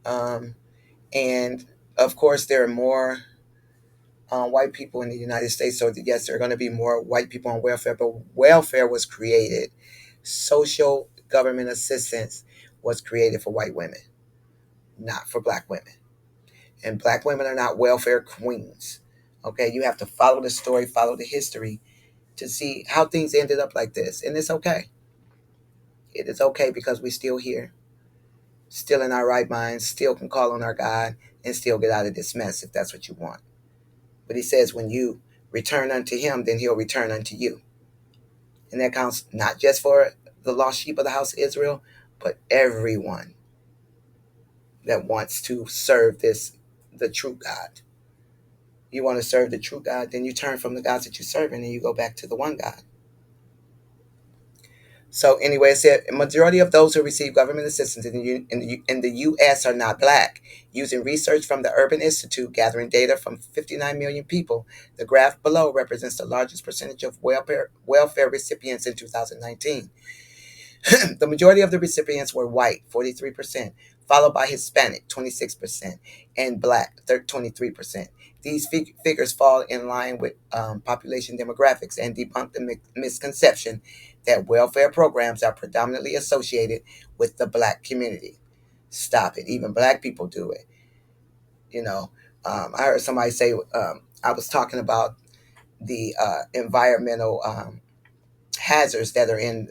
Um, and of course, there are more white people in the United States. So yes, there are going to be more white people on welfare. But welfare was created. Social government assistance was created for white women, not for black women. And black women are not welfare queens. Okay, you have to follow the story, follow the history to see how things ended up like this. And it's okay. It is okay because we're still here, still in our right minds, still can call on our God and still get out of this mess if that's what you want. But he says, when you return unto him, then he'll return unto you. And that counts not just for the lost sheep of the house of Israel, but everyone that wants to serve the true God. You want to serve the true God, then you turn from the gods that you serve and you go back to the one God. So anyway, it said a majority of those who receive government assistance in the U.S. are not black. Using research from the Urban Institute, gathering data from 59 million people, the graph below represents the largest percentage of welfare recipients in 2019. The majority of the recipients were white, 43%, followed by Hispanic, 26%, and black, 23%. These figures fall in line with population demographics and debunk the misconception that welfare programs are predominantly associated with the black community. Stop it. Even black people do it. You know, I heard somebody say, I was talking about the environmental hazards that are in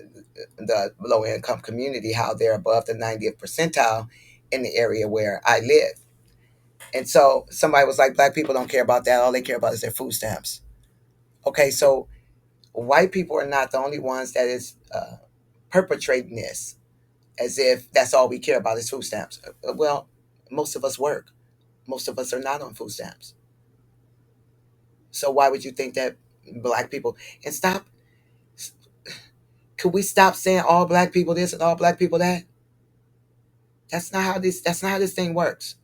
the low income community, how they're above the 90th percentile in the area where I live. And so somebody was like, black people don't care about that. All they care about is their food stamps. Okay, so white people are not the only ones that is perpetrating this as if that's all we care about is food stamps. Well, most of us work. Most of us are not on food stamps. So why would you think that black people, and stop, could we stop saying all black people this and all black people that? That's not how this thing works.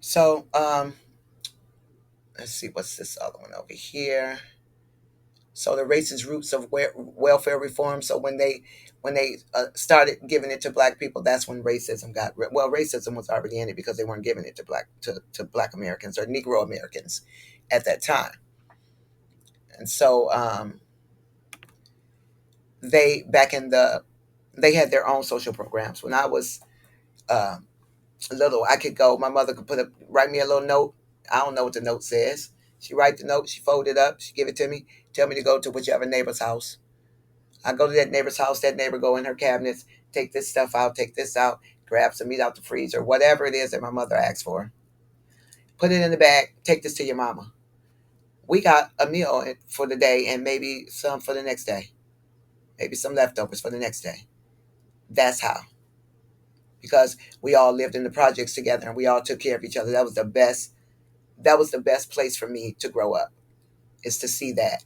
So let's see, what's this other one over here? So the racist roots of welfare reform. So when they started giving it to black people, that's when racism well, racism was already in it because they weren't giving it to black Americans or Negro Americans at that time. And so they back in the they had their own social programs. When I was uh, little, I could go. My mother could write me a little note. I don't know what the note says. She write the note. She fold it up. She give it to me. Tell me to go to whichever neighbor's house. I go to that neighbor's house. That neighbor go in her cabinets, take this stuff out, take this out, grab some meat out the freezer, whatever it is that my mother asked for. Put it in the bag. Take this to your mama. We got a meal for the day and maybe some for the next day. Maybe some leftovers for the next day. That's how. Because we all lived in the projects together and we all took care of each other. That was the best place for me to grow up, is to see that,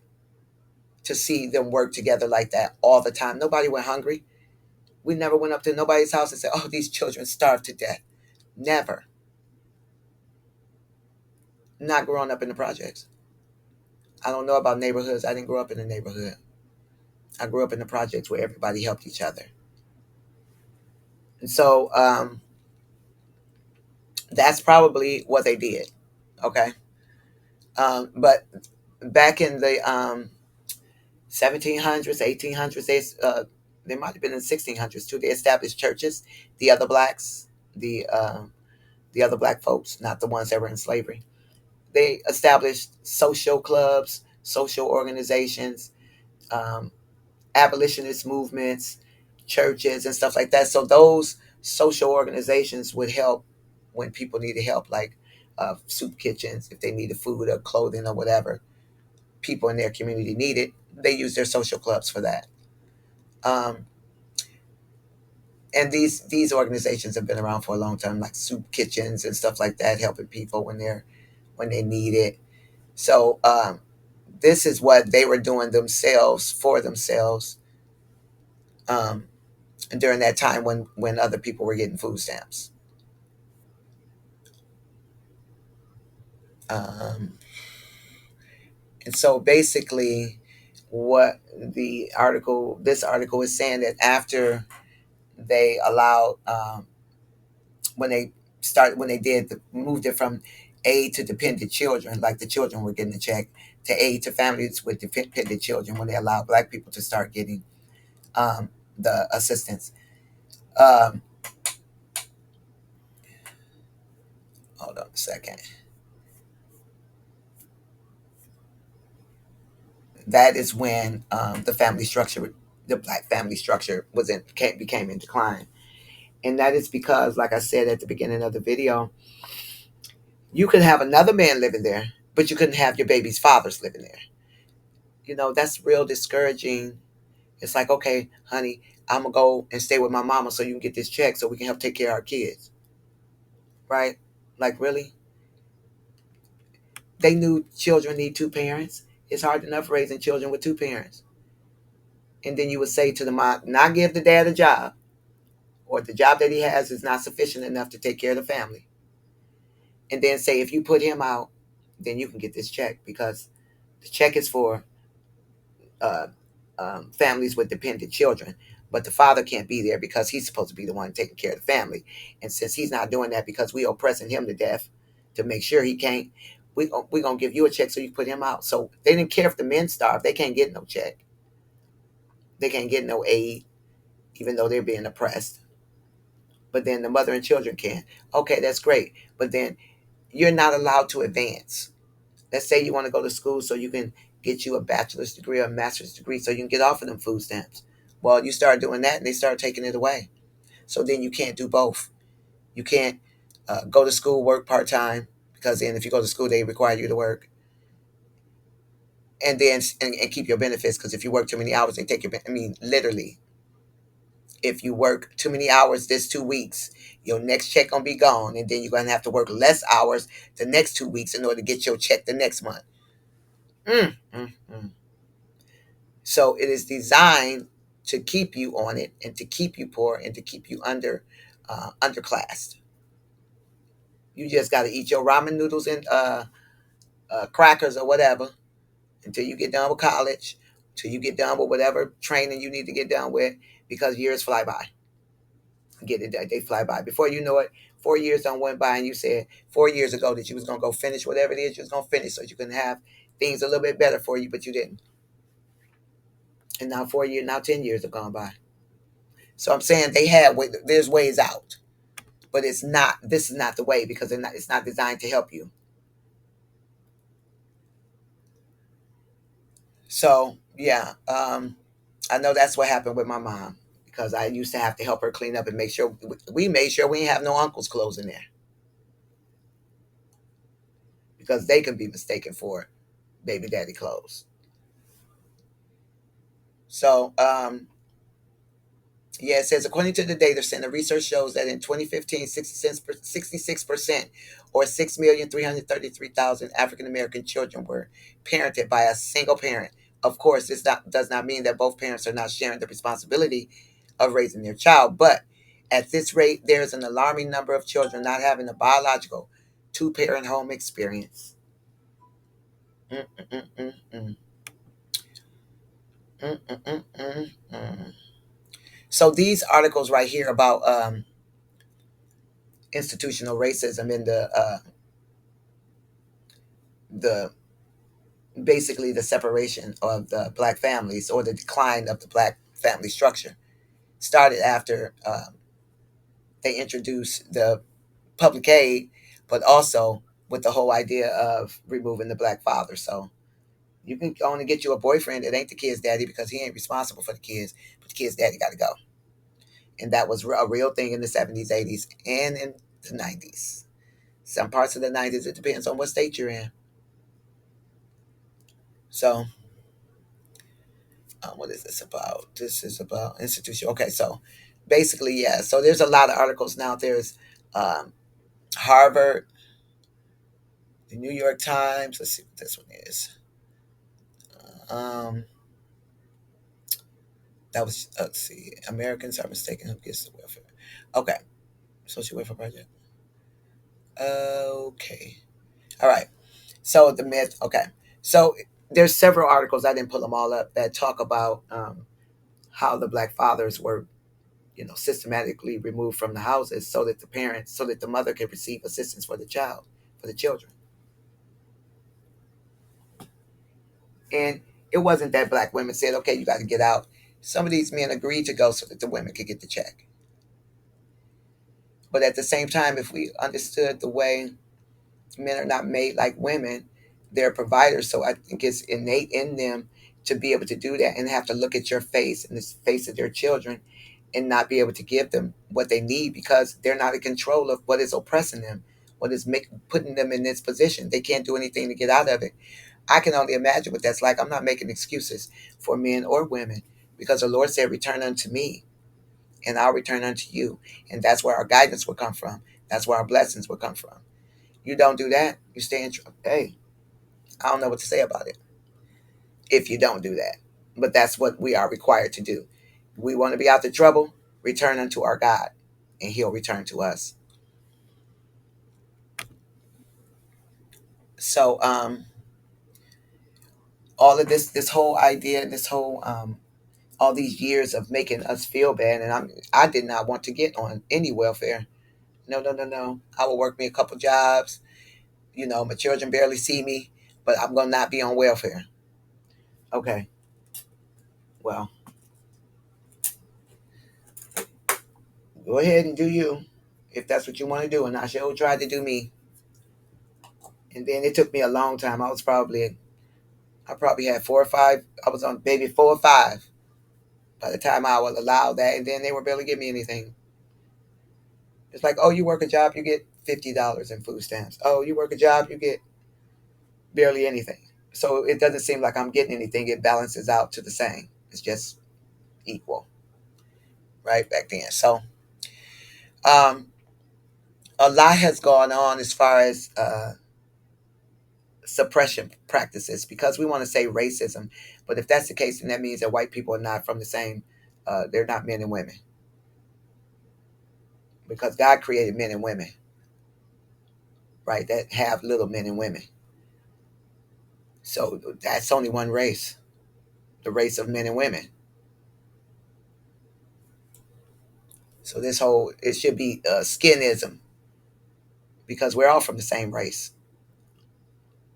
to see them work together like that all the time. Nobody went hungry. We never went up to nobody's house and said, oh, these children starved to death. Never. Not growing up in the projects. I don't know about neighborhoods. I didn't grow up in a neighborhood. I grew up in the projects where everybody helped each other. And so that's probably what they did. Okay. But back in the 1700s, 1800s, they might have been in the 1600s too. They established churches. The other blacks, the other black folks, not the ones that were in slavery. They established social clubs, social organizations, um, abolitionist movements, churches, and stuff like that. So those social organizations would help when people needed help, like soup kitchens, if they needed food or clothing or whatever people in their community needed. They use their social clubs for that. Um, and these organizations have been around for a long time, like soup kitchens and stuff like that, helping people when they need it. So this is what they were doing themselves for themselves um, during that time when other people were getting food stamps. Um, and so basically, what this article is saying, that after they allowed, when they when they moved it from aid to dependent children, like the children were getting a check, to aid to families with dependent children, when they allowed black people to start getting um, the assistance. Um, Hold on a second. That is when the black family structure became in decline, and that is because, like I said at the beginning of the video, you could have another man living there, but you couldn't have your baby's fathers living there. That's real discouraging. It's like, okay, honey, I'm gonna go and stay with my mama so you can get this check so we can help take care of our kids, right? Like, really? They knew children need two parents. It's hard enough raising children with two parents. And then you would say to the mom, not give the dad a job, or the job that he has is not sufficient enough to take care of the family. And then say, if you put him out, then you can get this check, because the check is for uh, families with dependent children. But the father can't be there because he's supposed to be the one taking care of the family. And since he's not doing that because we are pressing him to death to make sure he can't, we're going to give you a check so you put him out. So they didn't care if the men starve. They can't get no check. They can't get no aid, even though they're being oppressed. But then the mother and children can. Okay, that's great. But then you're not allowed to advance. Let's say you want to go to school so you can get you a bachelor's degree or a master's degree so you can get off of them food stamps. Well, you start doing that and they start taking it away. So then you can't do both. You can't go to school, work part time, because then if you go to school, they require you to work, and then and keep your benefits, because if you work too many hours, they take your. I mean, literally, if you work too many hours this 2 weeks, your next check gonna be gone, and then you're gonna have to work less hours the next 2 weeks in order to get your check the next month. Mm. So it is designed to keep you on it, and to keep you poor, and to keep you underclassed. You just got to eat your ramen noodles and crackers or whatever until you get done with college, until you get done with whatever training you need to get done with, because years fly by. Get it? They fly by. Before you know it, 4 years done went by, and you said 4 years ago that you was gonna go finish whatever it is you was gonna finish, so you can have things a little bit better for you, but you didn't. And now 4 years, now 10 years have gone by. So I'm saying there's ways out, but it's not. This is not the way, because it's not designed to help you. So yeah, I know that's what happened with my mom, because I used to have to help her clean up and make sure we made sure we didn't have no uncle's clothes in there, because they can be mistaken for baby daddy clothes. So yeah, it says according to the data center, research shows that in 2015, 66%, or 6,333,000 African American children were parented by a single parent. Of course, does not mean that both parents are not sharing the responsibility of raising their child, but at this rate, there's an alarming number of children not having a biological two-parent home experience. Mm, mm, mm, mm, mm, mm, mm, mm, mm. So these articles right here about institutional racism in the basically the separation of the black families, or the decline of the black family structure, started after they introduced the public aid, but also with the whole idea of removing the black father. So you can only get you a boyfriend that ain't the kid's daddy, because he ain't responsible for the kids, but the kid's daddy got to go. And that was a real thing in the 70s, 80s, and in the 90s. Some parts of the 90s, it depends on what state you're in. So what is this about? This is about institution. Okay, so basically, yeah. So there's a lot of articles now. There's um, Harvard, the New York Times. Let's see what this one is. Um, that was let's see. Americans are mistaken who gets the welfare. Okay, social welfare project. Okay, all right. So the myth. Okay, so there's several articles, I didn't pull them all up, that talk about how the black fathers were, systematically removed from the houses so that so that the mother could receive assistance for the child, for the children. And it wasn't that black women said, okay, you got to get out. Some of these men agreed to go so that the women could get the check. But at the same time, if we understood the way men are not made like women, they're providers. So I think it's innate in them to be able to do that and have to look at your face and the face of their children and not be able to give them what they need because they're not in control of what is oppressing them, what is putting them in this position. They can't do anything to get out of it. I can only imagine what that's like. I'm not making excuses for men or women because the Lord said, return unto me and I'll return unto you. And that's where our guidance will come from. That's where our blessings will come from. You don't do that, you stay in trouble. Hey, I don't know what to say about it if you don't do that. But that's what we are required to do. We want to be out of trouble, return unto our God, and He'll return to us. So, all of this whole idea, all these years of making us feel bad, and I did not want to get on any welfare. No, no, no, no. I will work me a couple jobs. My children barely see me, but I'm gonna not be on welfare. Okay, well, go ahead and do you, if that's what you want to do, and I sure tried to do me. And then it took me a long time. I probably had 4 or 5. I was on baby 4 or 5 by the time I was allowed that, and then they were barely giving me anything. It's like, oh, you work a job, you get $50 in food stamps. Oh, you work a job, you get barely anything. So it doesn't seem like I'm getting anything. It balances out to the same. It's just equal, right back then. So um, a lot has gone on as far as suppression practices because we want to say racism, but if that's the case, then that means that white people are not from the same. They're not men and women because God created men and women, right? That have little men and women. So that's only one race, the race of men and women. So this whole it should be skinism because we're all from the same race.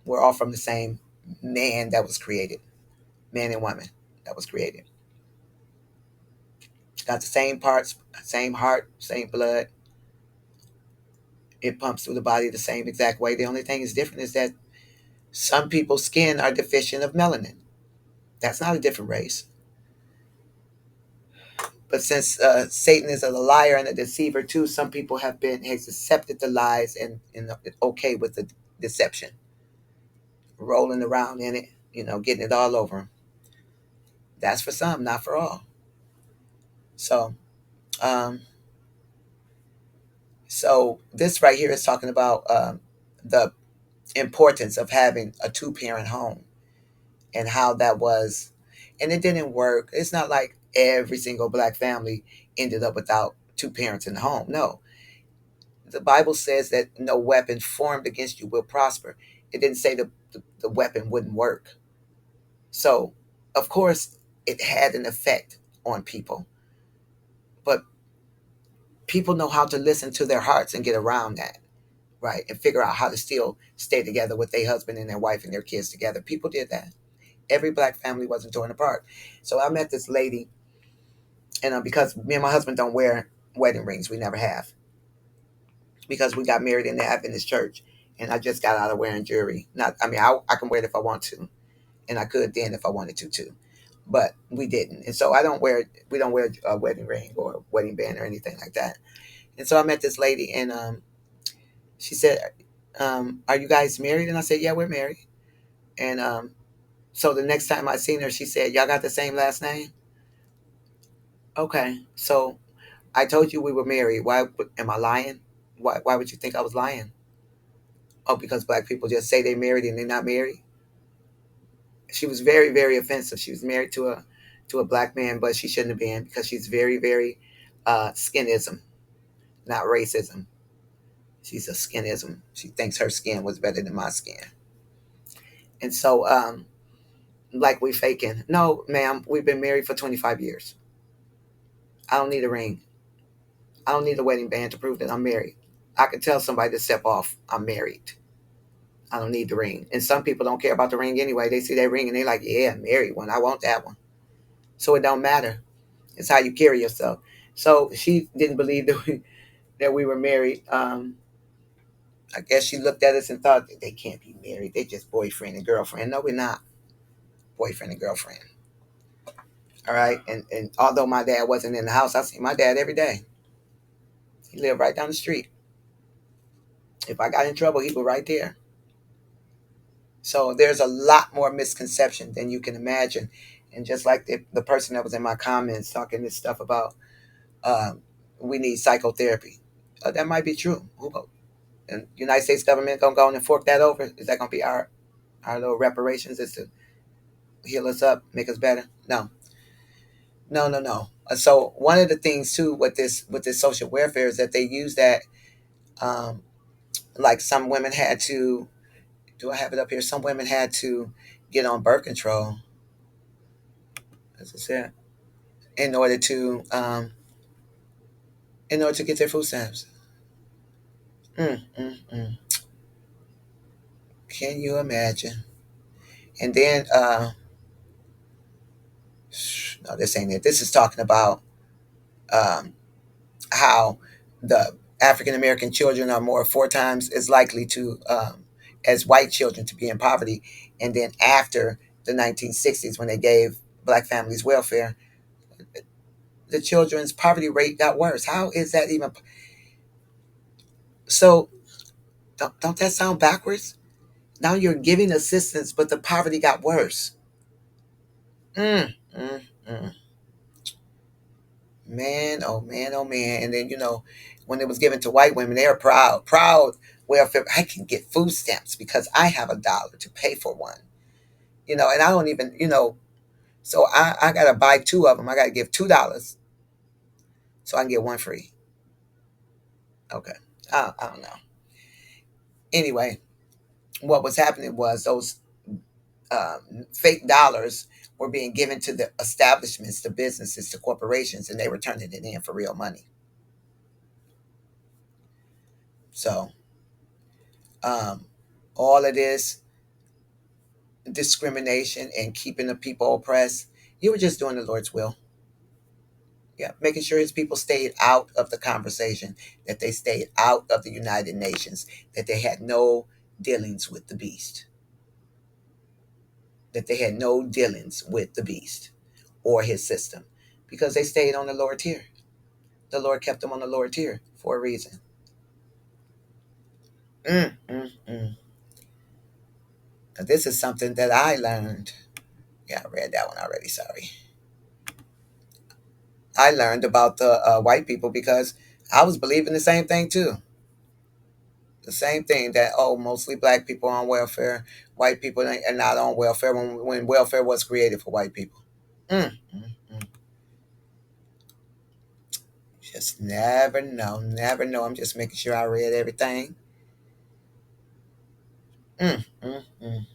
We're all from the same man that was created, man and woman that was created. Got the same parts, same heart, same blood. It pumps through the body the same exact way. The only thing is different is that some people's skin are deficient of melanin. That's not a different race. But since Satan is a liar and a deceiver too, some people has accepted the lies and okay with the deception, rolling around in it, getting it all over them. That's for some, not for all. So, um, so this right here is talking about the importance of having a two-parent home and how that was, and it didn't work. It's not like every single black family ended up without two parents in the home. No, the Bible says that no weapon formed against you will prosper. It didn't say the weapon wouldn't work. So, of course, it had an effect on people, but people know how to listen to their hearts and get around that, right? And figure out how to still stay together with their husband and their wife and their kids together. People did that. Every black family wasn't torn apart. So I met this lady, and because me and my husband don't wear wedding rings, we never have, because we got married in the Adventist church, and I just got out of wearing jewelry. Not, I mean, I can wear it if I want to, and I could then if I wanted to too, but we didn't, and so I don't wear. We don't wear a wedding ring or a wedding band or anything like that. And so I met this lady, and she said, "Are you guys married?" And I said, "Yeah, we're married." And so the next time I seen her, she said, "Y'all got the same last name?" Okay, so I told you we were married. Why am I lying? Why would you think I was lying? Oh, because black people just say they're married and they're not married. She was very, very offensive. She was married to a black man, but she shouldn't have been because she's very, very skinism, not racism. She's a skinism. She thinks her skin was better than my skin. And so like we faking. No, ma'am, we've been married for 25 years. I don't need a ring. I don't need a wedding band to prove that I'm married. I can tell somebody to step off. I'm married. I don't need the ring. And some people don't care about the ring anyway. They see that ring and they like, yeah, married one. I want that one. So it don't matter. It's how you carry yourself. So she didn't believe that we were married. I guess she looked at us and thought that they can't be married. They just boyfriend and girlfriend. No, we're not boyfriend and girlfriend. All right. And although my dad wasn't in the house, I see my dad every day. He lived right down the street. If I got in trouble, he was right there. So there's a lot more misconception than you can imagine. And just like the person that was in my comments talking this stuff about um, we need psychotherapy, that might be true. Who knows? And United States government gonna go in and fork that over? Is that gonna be our little reparations? Is to heal us up, make us better? No, no, no, no. So one of the things too with this social welfare is that they use that um, like some women had to. Do I have it up here? Some women had to get on birth control, as I said, in order to get their food stamps. Mm, mm, mm. Can you imagine? And then no, this ain't it. This is talking about um, how the African American children are more 4 times as likely to as white children to be in poverty. And then after the 1960s, when they gave black families welfare, the children's poverty rate got worse. How is that even? So don't that sound backwards? Now you're giving assistance, but the poverty got worse. Mm, mm, mm. Man, oh man, oh man. And then, when it was given to white women, they were proud, proud welfare. I can get food stamps because I have $1 to pay for one. And I don't even, so I got to buy two of them. I got to give $2 so I can get one free. Okay. I don't know. Anyway, what was happening was those fake dollars were being given to the establishments, to businesses, to corporations, and they were turning it in for real money. So, um, all of this discrimination and keeping the people oppressed, you were just doing the Lord's will. Yeah, making sure his people stayed out of the conversation, that they stayed out of the United Nations, that they had no dealings with the beast, that they had no dealings with the beast or his system, because they stayed on the lower tier. The Lord kept them on the lower tier for a reason. Mm, mm, mm. Now, this is something that I learned. Yeah, I read that one already. Sorry. I learned about the white people because I was believing the same thing too. The same thing that, oh, mostly black people on welfare, white people are not on welfare when welfare was created for white people. Mm, mm, mm. Just never know, never know. I'm just making sure I read everything. Mm, mm, mm.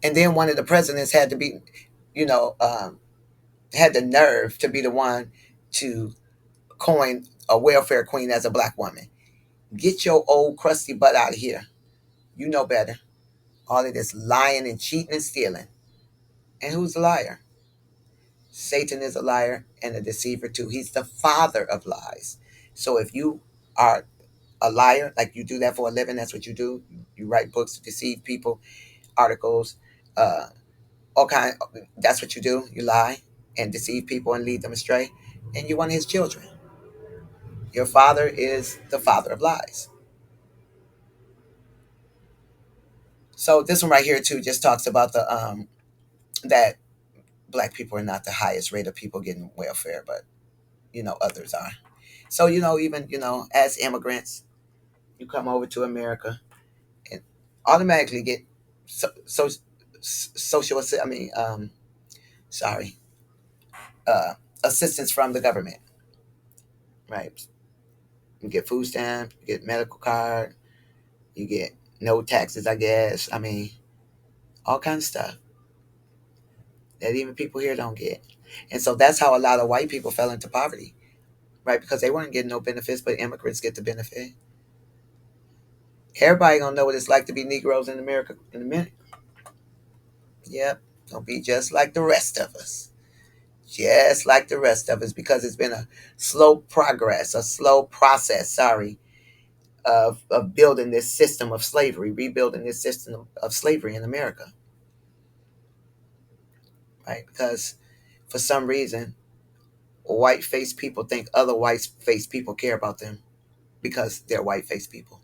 And then one of the presidents had to be, you know, had the nerve to be the one to coin a welfare queen as a black woman. Get your old crusty butt out of here. You know better. All of this lying and cheating and stealing. And who's the liar? Satan is a liar and a deceiver too. He's the father of lies. So if you are a liar, like you do that for a living, that's what you do. You write books to deceive people, articles, uh, all kind. That's what you do. You lie and deceive people and lead them astray. And you're one of his children. Your father is the father of lies. So this one right here too just talks about the that black people are not the highest rate of people getting welfare, but others are. So even as immigrants, you come over to America and automatically get social. I mean, sorry, uh, assistance from the government, right? You get food stamp, you get medical card, you get no taxes. I guess. I mean, all kinds of stuff that even people here don't get. And so that's how a lot of white people fell into poverty, right? Because they weren't getting no benefits, but immigrants get the benefit. Everybody gonna know what it's like to be Negroes in America in a minute. Yep, gonna be just like the rest of us. Just like the rest of us, because it's been a slow progress, a slow process, sorry, of building this system of slavery, rebuilding this system of slavery in America, right? Because for some reason, white faced people think other white faced people care about them because they're white faced people.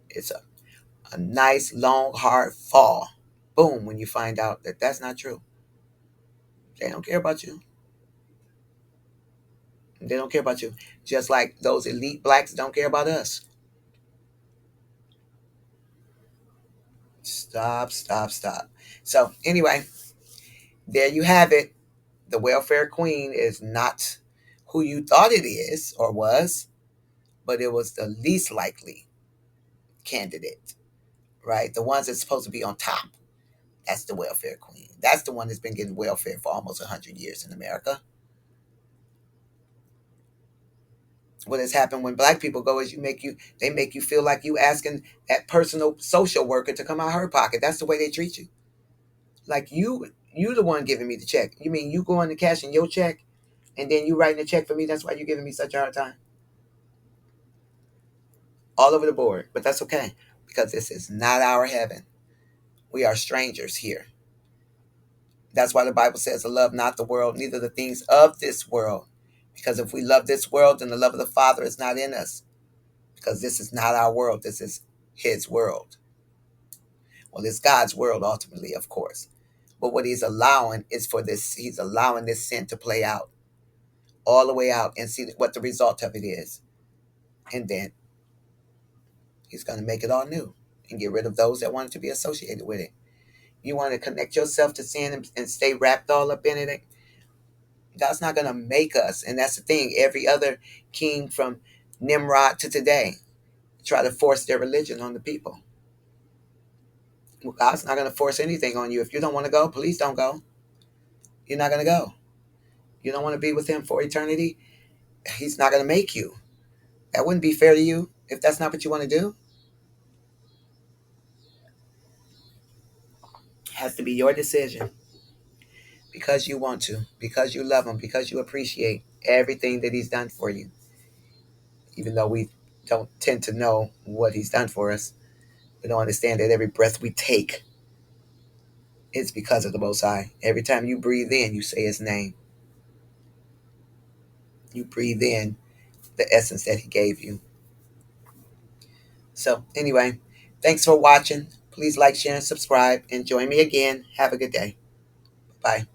It's a nice, long, hard fall. Boom, when you find out that that's not true. They don't care about you. They don't care about you. Just like those elite blacks don't care about us. Stop, stop, stop. So, anyway, there you have it. The welfare queen is not who you thought it is or was, but it was the least likely candidate, right? The ones that's supposed to be on top. That's the welfare queen. That's the one that's been getting welfare for almost 100 years in America. What has happened when black people go is they make you feel like you asking that personal social worker to come out of her pocket. That's the way they treat you. Like you the one giving me the check. You mean you going to cash in your check and then you writing a check for me? That's why you're giving me such a hard time. All over the board. But that's okay. Because this is not our heaven. We are strangers here. That's why the Bible says, love not the world, neither the things of this world. Because if we love this world, then the love of the Father is not in us. Because this is not our world. This is his world. Well, it's God's world ultimately, of course. But what he's allowing is for this, he's allowing this sin to play out all the way out and see what the result of it is. And then he's going to make it all new and get rid of those that wanted to be associated with it. You want to connect yourself to sin and stay wrapped all up in it. God's not going to make us. And that's the thing. Every other king from Nimrod to today try to force their religion on the people. Well, God's not going to force anything on you. If you don't want to go, please don't go. You're not going to go. You don't want to be with him for eternity. He's not going to make you. That wouldn't be fair to you if that's not what you want to do. It has to be your decision because you want to, because you love him, because you appreciate everything that he's done for you. Even though we don't tend to know what he's done for us, we don't understand that every breath we take is because of the Most High. Every time you breathe in, you say his name. You breathe in the essence that he gave you. So, anyway, thanks for watching. Please like, share, and subscribe. And join me again. Have a good day. Bye.